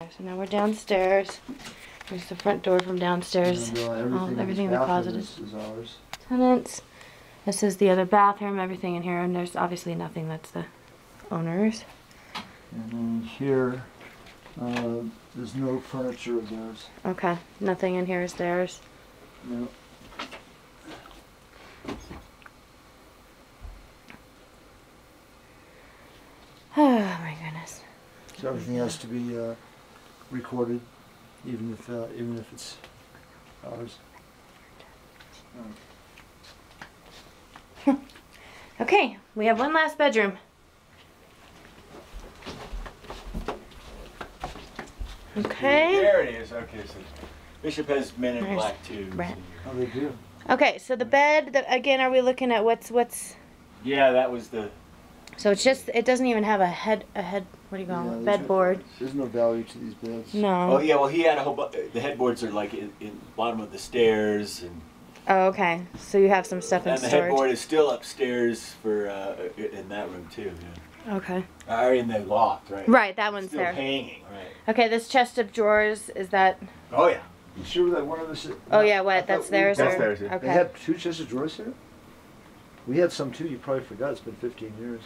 So now we're downstairs. There's the front door from downstairs. And, everything in the closet is ours. Tenants. This is the other bathroom, everything in here, and there's obviously nothing that's the owner's. And then here, there's no furniture of theirs. Okay, nothing in here is theirs. No. Oh my goodness. So everything has to be recorded, even if it's ours. Okay, we have one last bedroom. Okay. There it is. Okay, so Bishop has men in There's black too. Brett. Oh, they do. Okay, so the bed, again, are we looking at what's... Yeah, that was the. So it's just, it doesn't even have a head, what do you call it, bedboard. There's no value to these beds. No. Oh yeah, well he had a whole. The headboards are like in the bottom of the stairs, and Oh, okay. So you have some stuff in the storage. headboard is still upstairs for in that room too. Yeah. Okay. Or in the loft, right? Right, that one's Still there. hanging, right? Okay, this chest of drawers, is that... Oh yeah. You sure that one of us? Oh yeah, what, that's theirs? That's or? theirs, yeah. Okay. They had two chests of drawers here? We had some too, you probably forgot, it's been 15 years.